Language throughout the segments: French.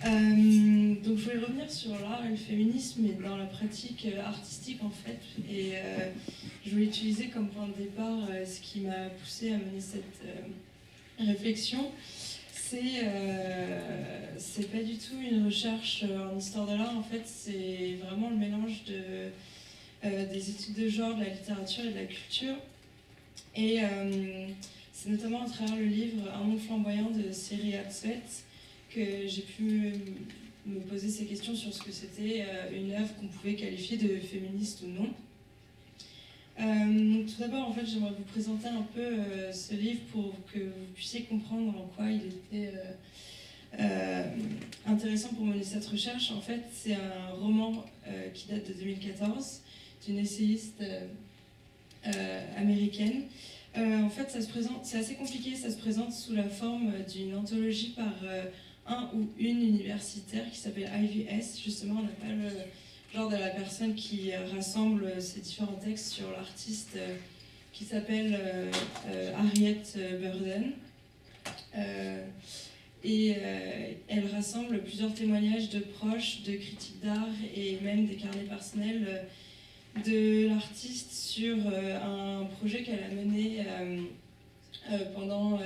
Donc je voulais revenir sur l'art et le féminisme, mais dans la pratique artistique en fait. Et je voulais utiliser comme point de départ ce qui m'a poussé à mener cette réflexion. C'est pas du tout une recherche en histoire de l'art, en fait, c'est vraiment le mélange des études de genre, de la littérature et de la culture. Et c'est notamment à travers le livre Un monde flamboyant de Siri Hatzvet que j'ai pu me poser ces questions sur ce que c'était une œuvre qu'on pouvait qualifier de féministe ou non. Donc tout d'abord, en fait, j'aimerais vous présenter un peu ce livre pour que vous puissiez comprendre en quoi il était intéressant pour mener cette recherche. En fait, c'est un roman qui date de 2014 d'une essayiste américaine. En fait, c'est assez compliqué, ça se présente sous la forme d'une anthologie par un ou une universitaire qui s'appelle IVS. Justement, on n'a pas le genre de la personne qui rassemble ces différents textes sur l'artiste qui s'appelle Harriet Burden. Elle rassemble plusieurs témoignages de proches, de critiques d'art et même des carnets personnels de l'artiste sur un projet qu'elle a mené pendant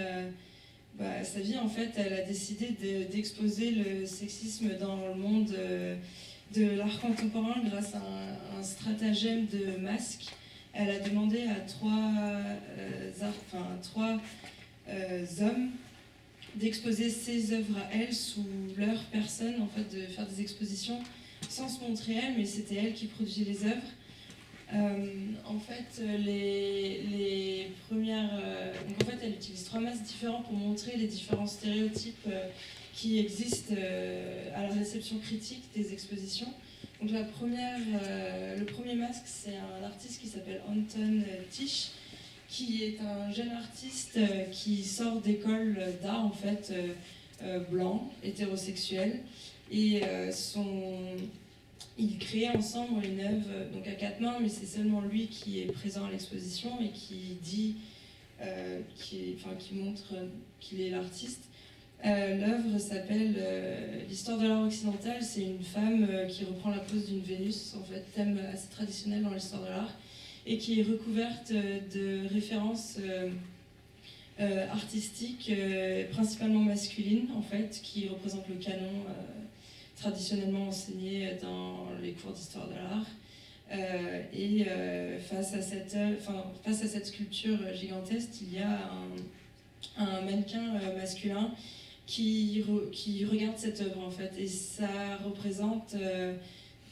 sa vie. En fait, elle a décidé d'exposer le sexisme dans le monde de l'art contemporain grâce à un stratagème de masques. Elle a demandé à trois hommes d'exposer ses œuvres à elle sous leur personne, en fait, de faire des expositions sans se montrer elle, mais c'était elle qui produisait les œuvres. En fait, les premières. Donc en fait, elle utilise 3 masques différents pour montrer les différents stéréotypes qui existent à la réception critique des expositions. Donc le premier masque, c'est un artiste qui s'appelle Anton Tisch, qui est un jeune artiste qui sort d'école d'art, en fait, blanc, hétérosexuel. Et ils créent ensemble une œuvre donc à 4 mains, mais c'est seulement lui qui est présent à l'exposition et qui dit, qui montre qu'il est l'artiste. L'œuvre s'appelle L'histoire de l'art occidental. C'est une femme qui reprend la pose d'une Vénus, en fait, thème assez traditionnel dans l'histoire de l'art, et qui est recouverte de références artistiques, principalement masculines, en fait, qui représentent le canon traditionnellement enseigné dans les cours d'histoire de l'art. Face à cette sculpture gigantesque, il y a un mannequin masculin qui regarde cette œuvre, en fait, et ça représente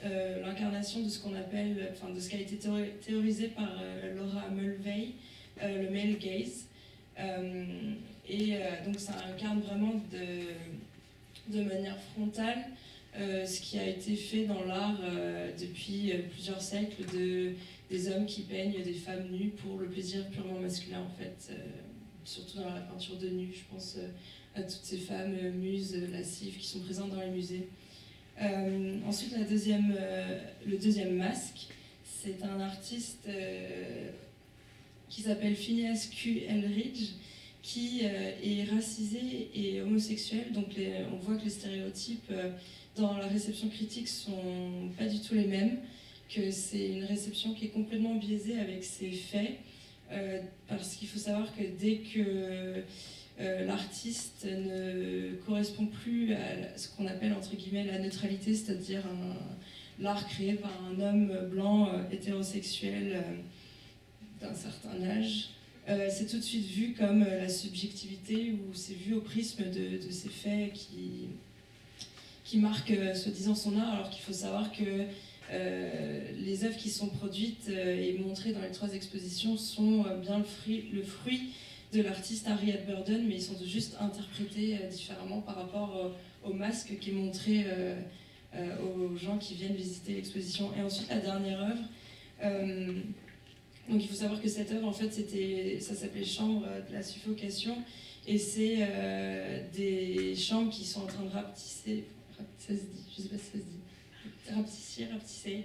l'incarnation de ce qu'on appelle, de ce qui a été théorisé par Laura Mulvey, le male gaze. Donc ça incarne vraiment de manière frontale ce qui a été fait dans l'art depuis plusieurs siècles, des hommes qui peignent des femmes nues pour le plaisir purement masculin, en fait, surtout dans la peinture de nu. Je pense à toutes ces femmes muses, lascives qui sont présentes dans les musées. Ensuite, le deuxième masque, c'est un artiste qui s'appelle Phineas Q. Elridge, qui est racisé et homosexuel. Donc on voit que les stéréotypes dans la réception critique sont pas du tout les mêmes, que c'est une réception qui est complètement biaisée avec ses faits, parce qu'il faut savoir que dès que l'artiste ne correspond plus à ce qu'on appelle entre guillemets la neutralité, c'est-à-dire l'art créé par un homme blanc hétérosexuel d'un certain âge, c'est tout de suite vu comme la subjectivité, ou c'est vu au prisme de ces faits qui marquent soi-disant son art, alors qu'il faut savoir que les œuvres qui sont produites et montrées dans les 3 expositions sont bien le fruit de l'artiste Harriet Burden, mais ils sont juste interprétés différemment par rapport au masque qui est montré aux gens qui viennent visiter l'exposition. Et ensuite, la dernière œuvre, donc il faut savoir que cette œuvre, en fait, ça s'appelait Chambre de la suffocation, et c'est des chambres qui sont en train de rapetisser, ça se dit, je sais pas si ça se dit, rapetisser,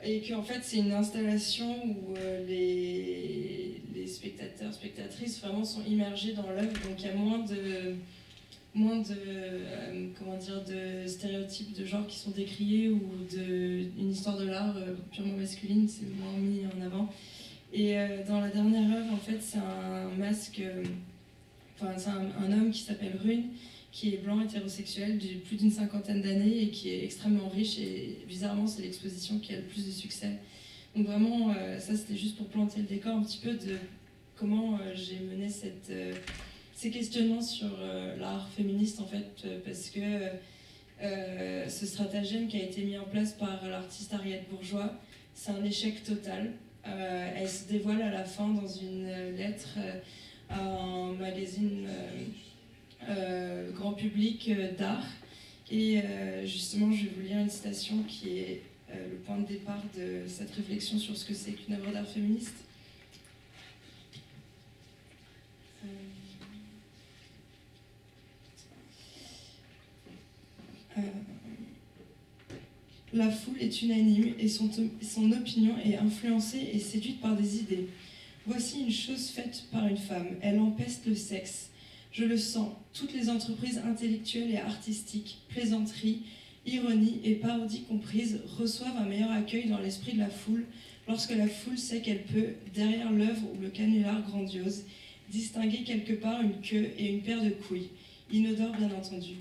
et qu'en fait c'est une installation où les spectateurs, spectatrices vraiment sont immergés dans l'œuvre, donc il y a moins moins de stéréotypes de genre qui sont décriés ou une histoire de l'art purement masculine, c'est moins mis en avant. Et dans la dernière œuvre, en fait, c'est un masque, c'est un homme qui s'appelle Rune, qui est blanc, hétérosexuel, de plus d'une cinquantaine d'années et qui est extrêmement riche. Et bizarrement, c'est l'exposition qui a le plus de succès. Donc vraiment, ça c'était juste pour planter le décor un petit peu de comment j'ai mené ces questionnements sur l'art féministe, en fait, parce que ce stratagème qui a été mis en place par l'artiste Ariette Bourgeois, c'est un échec total. Elle se dévoile à la fin dans une lettre à un magazine grand public d'art. Et justement, je vais vous lire une citation qui est le point de départ de cette réflexion sur ce que c'est qu'une œuvre d'art féministe. La foule est unanime et son opinion est influencée et séduite par des idées. Voici une chose faite par une femme. Elle empeste le sexe. Je le sens. Toutes les entreprises intellectuelles et artistiques, plaisanteries, ironies et parodies comprises, reçoivent un meilleur accueil dans l'esprit de la foule lorsque la foule sait qu'elle peut, derrière l'œuvre ou le canular grandiose, distinguer quelque part une queue et une paire de couilles, inodore bien entendu.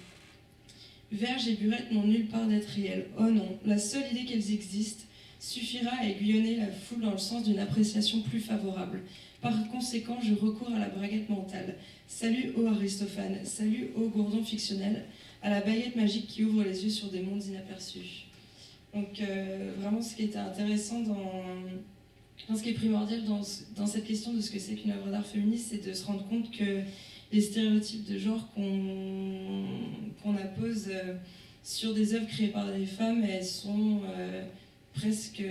Verge et burette n'ont nulle part d'être réelles. Oh non, la seule idée qu'elles existent suffira à aiguillonner la foule dans le sens d'une appréciation plus favorable. Par conséquent, je recours à la braguette mentale. Salut ô Aristophane, salut ô gourdon fictionnel, à la baguette magique qui ouvre les yeux sur des mondes inaperçus. Donc vraiment, ce qui était intéressant dans ce qui est primordial dans cette question de ce que c'est qu'une œuvre d'art féministe, c'est de se rendre compte que les stéréotypes de genre qu'on appose sur des œuvres créées par des femmes, elles sont presque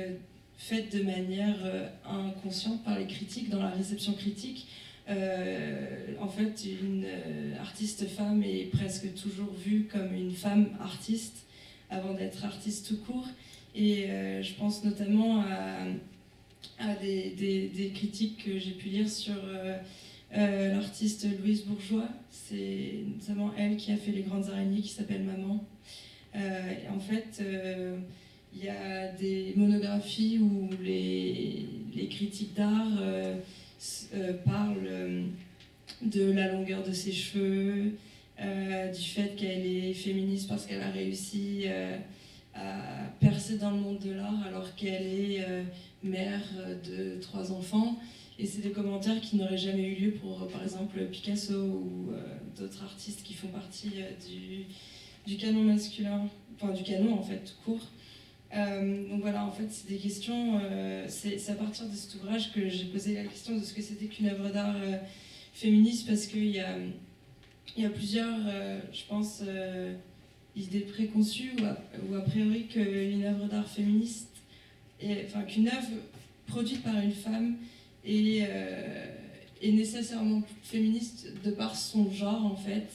faites de manière inconsciente par les critiques, dans la réception critique. En fait, une artiste femme est presque toujours vue comme une femme artiste avant d'être artiste tout court. Et je pense notamment à des critiques que j'ai pu lire sur l'artiste Louise Bourgeois. C'est notamment elle qui a fait Les Grandes Araignées, qui s'appelle Maman. En fait, il y a des monographies où les critiques d'art parlent de la longueur de ses cheveux, du fait qu'elle est féministe parce qu'elle a réussi à percer dans le monde de l'art alors qu'elle est mère de 3 enfants. Et c'est des commentaires qui n'auraient jamais eu lieu pour, par exemple, Picasso ou d'autres artistes qui font partie du canon masculin, enfin du canon en fait, tout court. Donc voilà, en fait, c'est des questions, c'est à partir de cet ouvrage que j'ai posé la question de ce que c'était qu'une œuvre d'art féministe, parce qu'il y a plusieurs, je pense, idées préconçues ou a priori qu'une œuvre d'art féministe, qu'une œuvre produite par une femme est nécessairement féministe de par son genre, en fait.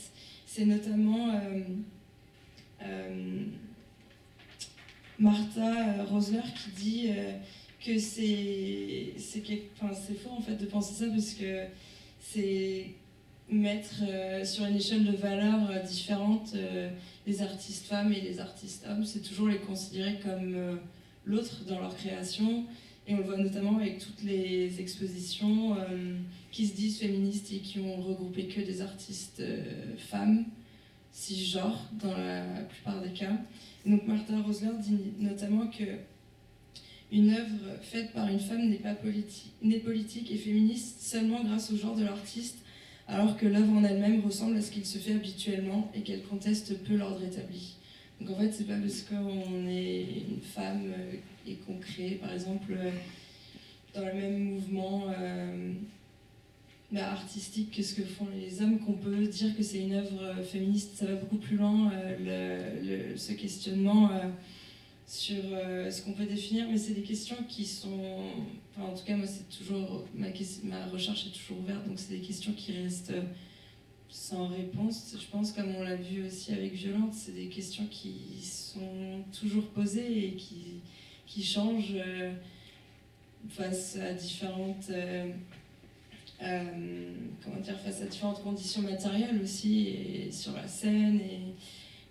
C'est notamment Martha Rosler qui dit que c'est faux en fait de penser ça, parce que c'est mettre sur une échelle de valeurs différentes les artistes femmes et les artistes hommes, c'est toujours les considérer comme l'autre dans leur création. Et on le voit notamment avec toutes les expositions qui se disent féministes et qui ont regroupé que des artistes femmes, cisgenres dans la plupart des cas. Et donc Martha Rosler dit notamment que une œuvre faite par une femme n'est politique et féministe seulement grâce au genre de l'artiste, alors que l'œuvre en elle-même ressemble à ce qu'il se fait habituellement et qu'elle conteste peu l'ordre établi. Donc en fait, c'est pas parce qu'on est une femme et qu'on crée, par exemple, dans le même mouvement artistique que ce que font les hommes, qu'on peut dire que c'est une œuvre féministe. Ça va beaucoup plus loin, ce questionnement sur ce qu'on peut définir, mais c'est des questions qui sont... Enfin, en tout cas, moi, c'est toujours... Ma recherche est toujours ouverte, donc c'est des questions qui restent sans réponse. Je pense, comme on l'a vu aussi avec Violente, c'est des questions qui sont toujours posées et qui changent face à différentes comment dire, face à différentes conditions matérielles aussi, et sur la scène.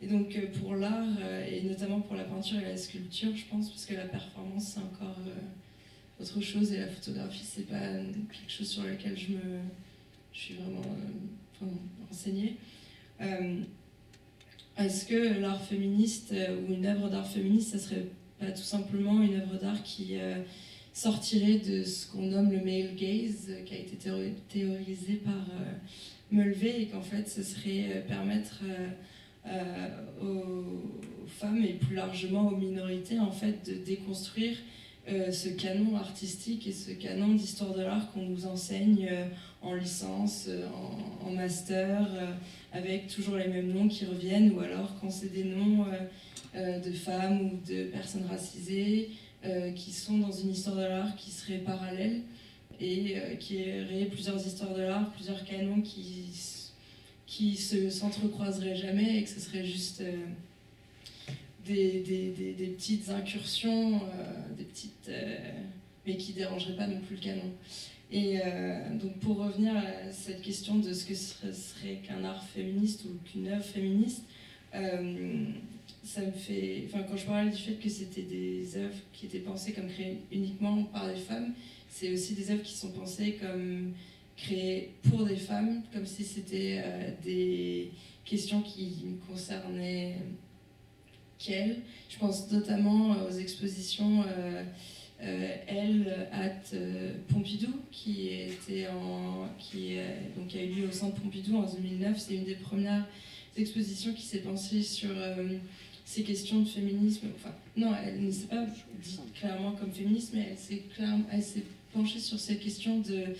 Et donc pour l'art, et notamment pour la peinture et la sculpture, je pense, parce que la performance, c'est encore autre chose, et la photographie, c'est pas quelque chose sur lequel je suis vraiment renseignée. Est-ce que l'art féministe ou une œuvre d'art féministe, ça serait pas tout simplement une œuvre d'art qui sortirait de ce qu'on nomme le male gaze, qui a été théorisé par Mulvey, et qu'en fait ce serait permettre aux femmes et plus largement aux minorités en fait de déconstruire ce canon artistique et ce canon d'histoire de l'art qu'on nous enseigne en licence, en master, avec toujours les mêmes noms qui reviennent, ou alors quand c'est des noms de femmes ou de personnes racisées qui sont dans une histoire de l'art qui serait parallèle, et qui aurait plusieurs histoires de l'art, plusieurs canons qui s'entrecroiseraient jamais, et que ce serait juste des petites incursions, mais qui ne dérangeraient pas non plus le canon. Et donc pour revenir à cette question de ce que serait qu'un art féministe ou qu'une œuvre féministe, ça me fait, quand je parlais du fait que c'était des œuvres qui étaient pensées comme créées uniquement par des femmes, c'est aussi des œuvres qui sont pensées comme créées pour des femmes, comme si c'était des questions qui concernaient qu'elles. Je pense notamment aux expositions Elle at Pompidou, qui a eu lieu au Centre Pompidou en 2009. C'est une des premières expositions qui s'est pensée sur ces questions de féminisme. Enfin, non, elle ne s'est pas dite clairement comme féministe, mais elle s'est penchée sur ces questions de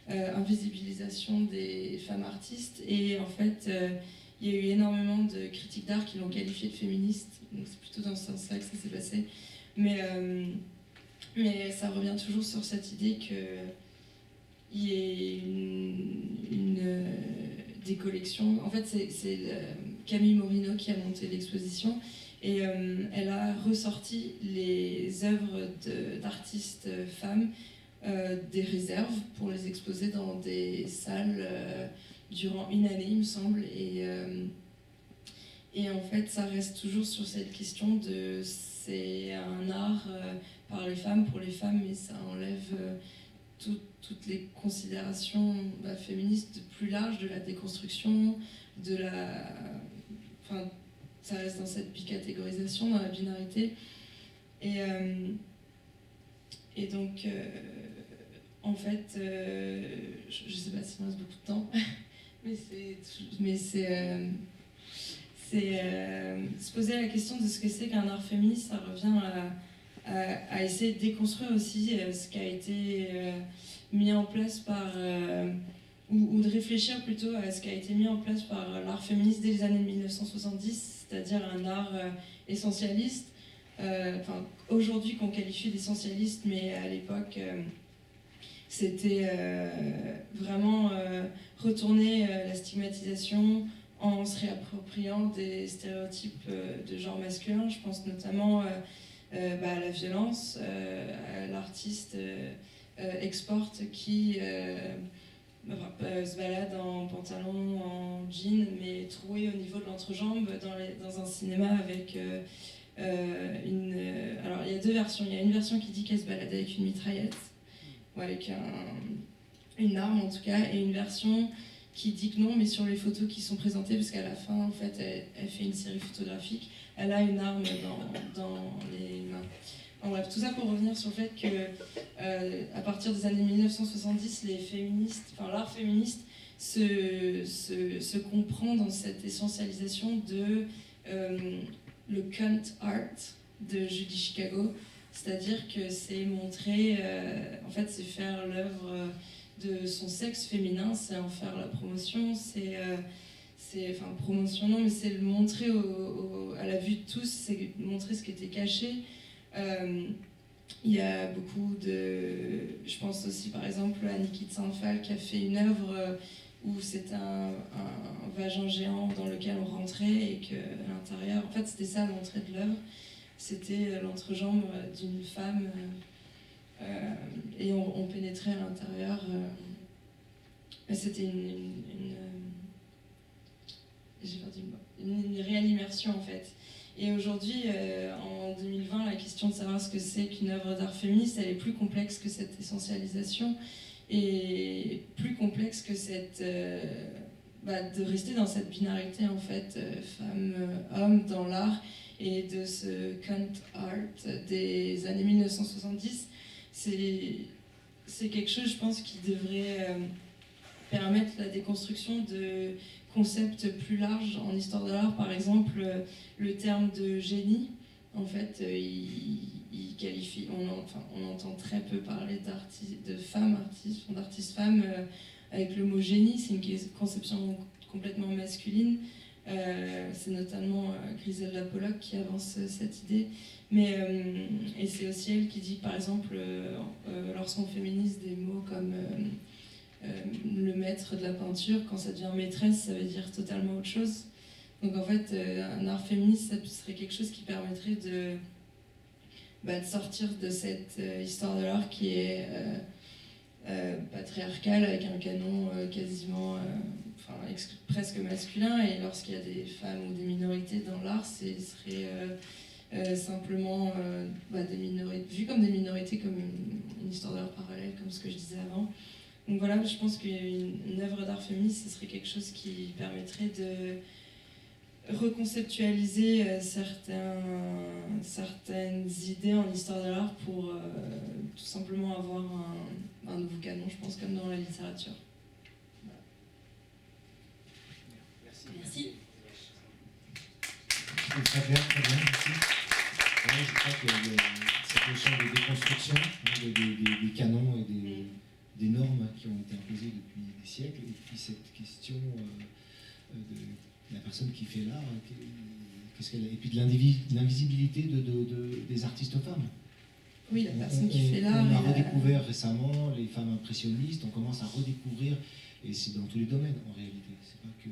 invisibilisation des femmes artistes. Et en fait, il y a eu énormément de critiques d'art qui l'ont qualifiée de féministe. Donc c'est plutôt dans ce sens-là que ça s'est passé. Mais ça revient toujours sur cette idée qu'il y ait des collections. En fait, c'est Camille Morino qui a monté l'exposition, et elle a ressorti les œuvres d'artistes femmes des réserves pour les exposer dans des salles durant une année, il me semble. Et en fait, ça reste toujours sur cette question de c'est un art par les femmes, pour les femmes, mais ça enlève toutes les considérations féministes plus larges de la déconstruction, ça reste dans cette bicatégorisation, dans la binarité. Et donc, en fait, je ne sais pas s'il me reste beaucoup de temps, mais c'est se poser la question de ce que c'est qu'un art féministe. Ça revient à essayer de déconstruire aussi ce qui a été mis en place ou de réfléchir plutôt à ce qui a été mis en place par l'art féministe dès les années 1970, c'est-à-dire un art essentialiste, aujourd'hui qu'on qualifie d'essentialiste, mais à l'époque c'était vraiment retourner la stigmatisation en se réappropriant des stéréotypes de genre masculin. Je pense notamment à la violence, à l'artiste Export qui se balade en pantalon, en jean, mais troué au niveau de l'entrejambe dans un cinéma avec alors il y a deux versions. Il y a une version qui dit qu'elle se balade avec une mitraillette, ou avec une arme en tout cas, et une version qui dit que non, mais sur les photos qui sont présentées, parce qu'à la fin, en fait, elle fait une série photographique, elle a une arme dans les mains. En bref, tout ça pour revenir sur le fait que, à partir des années 1970, l'art féministe se comprend dans cette essentialisation de le cunt art de Judy Chicago, c'est-à-dire que c'est montrer, en fait, c'est faire l'œuvre de son sexe féminin, c'est en faire la promotion, promotion non, mais c'est le montrer à la vue de tous, c'est montrer ce qui était caché. Il y a beaucoup je pense aussi par exemple à Niki de Saint-Phal qui a fait une œuvre où c'était un vagin géant dans lequel on rentrait, et qu'à l'intérieur, en fait c'était ça l'entrée de l'œuvre, c'était l'entrejambe d'une femme, et on pénétrait à l'intérieur c'était j'ai perdu le mot. Une réelle immersion en fait. Et aujourd'hui, en 2020, la question de savoir ce que c'est qu'une œuvre d'art féministe, elle est plus complexe que cette essentialisation et plus complexe que de rester dans cette binarité en fait, femme-homme dans l'art, et de ce cant art des années 1970. C'est quelque chose, je pense, qui devrait permettre la déconstruction de concepts plus larges en histoire de l'art. Par exemple, le terme de génie, en fait, il qualifie, on entend très peu parler de femmes artistes, d'artistes femmes avec le mot génie. C'est une conception complètement masculine. C'est notamment Griselda Pollock qui avance cette idée. Et c'est aussi elle qui dit, par exemple, lorsqu'on féminise des mots comme le maître de la peinture, quand ça devient maîtresse, ça veut dire totalement autre chose. Donc en fait, un art féministe, ça serait quelque chose qui permettrait de sortir de cette histoire de l'art qui est patriarcale, avec un canon quasiment presque masculin. Et lorsqu'il y a des femmes ou des minorités dans l'art, ce serait simplement des minorités, vues comme des minorités, comme une histoire de l'art parallèle, comme ce que je disais avant. Donc voilà, je pense qu'une œuvre d'art féministe, ce serait quelque chose qui permettrait de reconceptualiser certaines idées en histoire de l'art pour tout simplement avoir un nouveau canon, je pense, comme dans la littérature. Voilà. Merci. Très bien, merci. Ouais, je crois que cette notion de déconstruction, des canons et des normes qui ont été imposées depuis des siècles, et puis cette question de la personne qui fait l'art, et puis de l'invisibilité des artistes femmes. Oui, la personne qui fait l'art. On a redécouvert récemment les femmes impressionnistes, on commence à redécouvrir, et c'est dans tous les domaines en réalité, c'est pas que